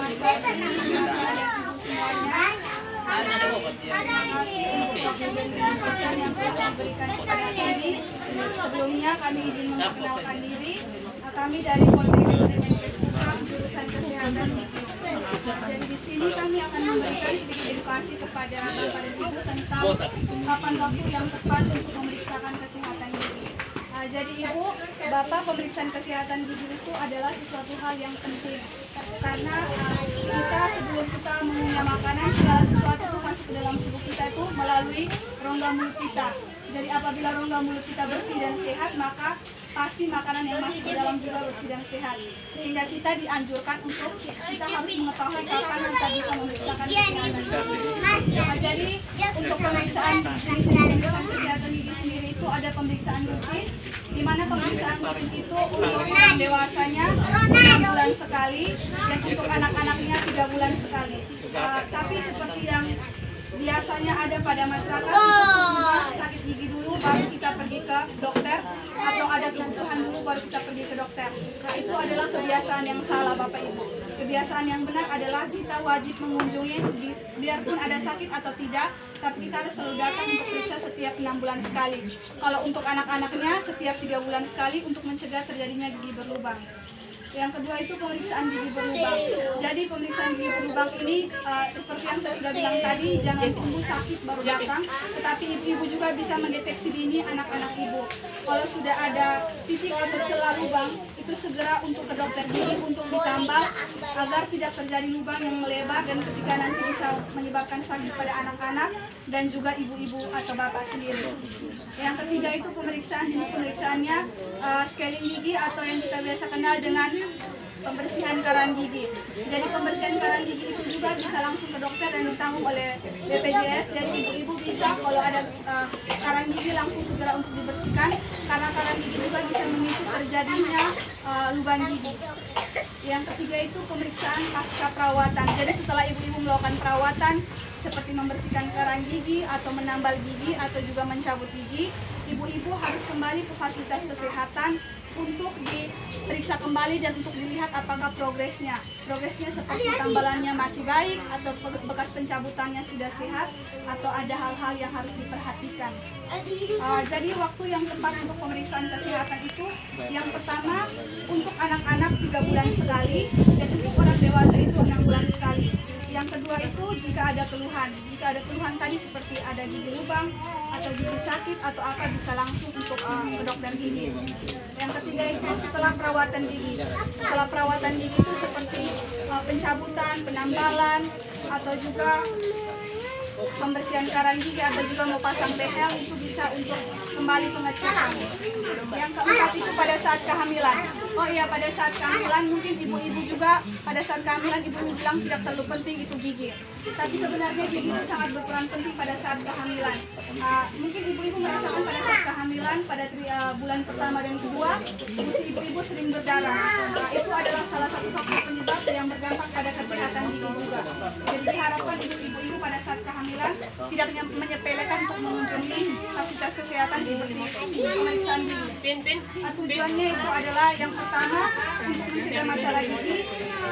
semuanya. Terima kasih untuk kesempatan yang telah diberikan kepada kami. Sebelumnya kami izin memperkenalkan diri. Kami dari Politeknik Menkes Putra, jurusan Kesehatan Gigi. Jadi di sini kami akan memberikan sedikit edukasi kepada Bapak dan Ibu tentang kapan waktu yang tepat untuk memeriksakan kesehatan gigi. Jadi Ibu, Bapak, pemeriksaan kesehatan gigi itu adalah sesuatu hal yang penting karena kita sebelum kita mengunyah makanan, segala sesuatu itu masuk ke dalam tubuh kita itu melalui rongga mulut kita. Jadi apabila rongga mulut kita bersih dan sehat, maka pasti makanan yang masuk ke dalam juga bersih dan sehat. Sehingga kita dianjurkan untuk kita harus mengetahui kapan kita bisa memeriksakan kesehatan gigi. Jadi untuk pemeriksaan kesehatan gigi sendiri itu ada pemeriksaan rutin, di mana pemeriksaan rutin itu untuk orang dewasanya 6 bulan sekali dan untuk anak-anaknya 3 bulan sekali. Tapi seperti yang biasanya ada pada masyarakat, untuk sakit gigi dulu baru kita pergi ke dokter, atau ada kebutuhan dulu baru kita pergi ke dokter. Nah, itu adalah kebiasaan yang salah Bapak Ibu. Kebiasaan yang benar adalah kita wajib mengunjungi biarpun ada sakit atau tidak, tapi kita harus selalu datang untuk periksa setiap 6 bulan sekali. Kalau untuk anak-anaknya setiap 3 bulan sekali untuk mencegah terjadinya gigi berlubang. Yang kedua itu pemeriksaan gigi berlubang. Jadi pemeriksaan gigi berlubang ini seperti yang saya sudah bilang tadi, jangan tunggu sakit baru datang, tetapi ibu-ibu juga bisa mendeteksi dini anak-anak ibu. Kalau sudah ada titik atau celah lubang, itu segera untuk ke dokter gigi untuk ditambal agar tidak terjadi lubang yang melebar dan ketika nanti bisa menyebabkan sakit pada anak-anak dan juga ibu-ibu atau bapak sendiri. Yang ketiga itu pemeriksaan, jenis pemeriksaannya scaling gigi atau yang kita biasa kenal dengan pembersihan karang gigi. Jadi pembersihan karang gigi itu juga bisa langsung ke dokter dan ditanggung oleh BPJS. Jadi ibu-ibu bisa kalau ada karang gigi langsung segera untuk dibersihkan, karena karang gigi juga bisa memicu terjadinya lubang gigi. Yang ketiga itu pemeriksaan pasca perawatan. Jadi setelah ibu-ibu melakukan perawatan seperti membersihkan karang gigi atau menambal gigi atau juga mencabut gigi, ibu-ibu harus kembali ke fasilitas kesehatan untuk diperiksa kembali dan untuk dilihat apakah progresnya seperti tambalannya masih baik atau bekas pencabutannya sudah sehat atau ada hal-hal yang harus diperhatikan. Jadi waktu yang tepat untuk pemeriksaan kesehatan itu yang pertama untuk anak-anak 3 bulan sekali dan untuk orang dewasa itu 6 bulan sekali. Yang kedua itu jika ada keluhan tadi seperti ada gigi lubang atau gigi sakit atau apa bisa langsung untuk ke dokter gigi. Yang ketiga itu setelah perawatan gigi. Setelah perawatan gigi itu seperti pencabutan, penambalan atau juga pembersihan karang gigi atau juga mau pasang behel itu bisa untuk kembali pengecekan. Yang keempat itu pada saat kehamilan. Oh iya, pada saat kehamilan mungkin ibu-ibu juga pada saat kehamilan ibu bilang tidak terlalu penting itu gigi. Tapi sebenarnya gigi itu sangat berperan penting pada saat kehamilan. Mungkin ibu-ibu merasakan pada saat kehamilan pada bulan pertama dan kedua, usia ibu-ibu sering berdarah. Itu adalah salah satu faktor penyebab yang berdampak pada kesehatan gigi juga. Jadi diharapkan ibu-ibu pada saat kehamilan tidak menyepelekan untuk mengunjungi fasilitas kesehatan seperti pemeriksaan gigi. Tujuannya itu adalah yang pertama untuk mencegah masalah gigi,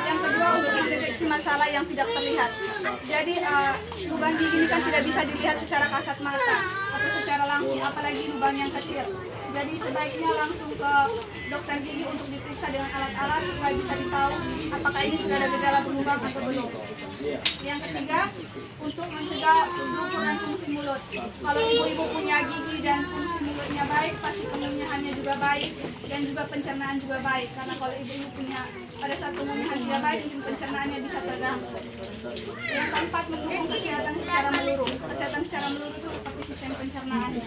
yang kedua untuk mendeteksi masalah yang tidak terlihat. Jadi lubang gigi ini kan tidak bisa dilihat secara kasat mata atau secara langsung, apalagi lubang yang kecil. Jadi sebaiknya langsung ke dokter gigi untuk diperiksa dengan alat-alat supaya bisa ditahu apakah ini sudah ada gejala berlubang atau belum. Yang ketiga, untuk mencegah struktur dan fungsi mulut. Kalau ibu-ibu punya gigi dan fungsi mulutnya baik, pasti pengunyahannya juga baik dan juga pencernaan juga baik. Karena kalau ibu-ibu punya pada saat pengunyahan tidak baik, mungkin pencernaannya bisa terganggu. Yang keempat, mendukung kesehatan secara menyeluruh. Kesehatan secara menyeluruh itu seperti sistem pencernaannya.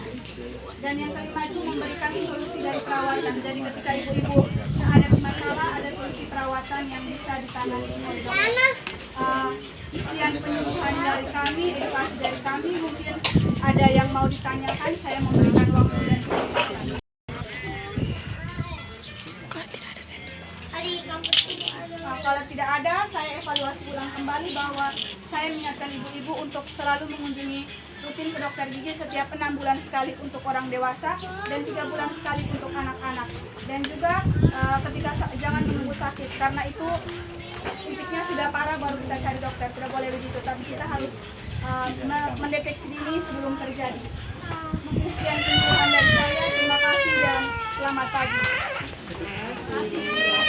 Dan yang kelima itu memberikan solusi dari perawatan. Jadi ketika ibu-ibu ada masalah, ada solusi perawatan yang bisa ditangani oleh dokter. Sekian penyuluhan dari kami, edukasi dari kami. Mungkin ada yang mau ditanyakan, saya memberikan waktu dan kesempatan. Kalau tidak ada, saya evaluasi ulang kembali bahwa saya mengingatkan ibu-ibu untuk selalu mengunjungi rutin ke dokter gigi setiap 6 bulan sekali untuk orang dewasa dan 3 bulan sekali untuk anak-anak. Dan juga ketika jangan menunggu sakit, karena itu titiknya sudah parah. parah baru kita cari dokter, tidak boleh begitu, tapi kita harus mendeteksi dini sebelum terjadi. Mungkin sekian Tuhan dari saya, terima kasih dan selamat pagi.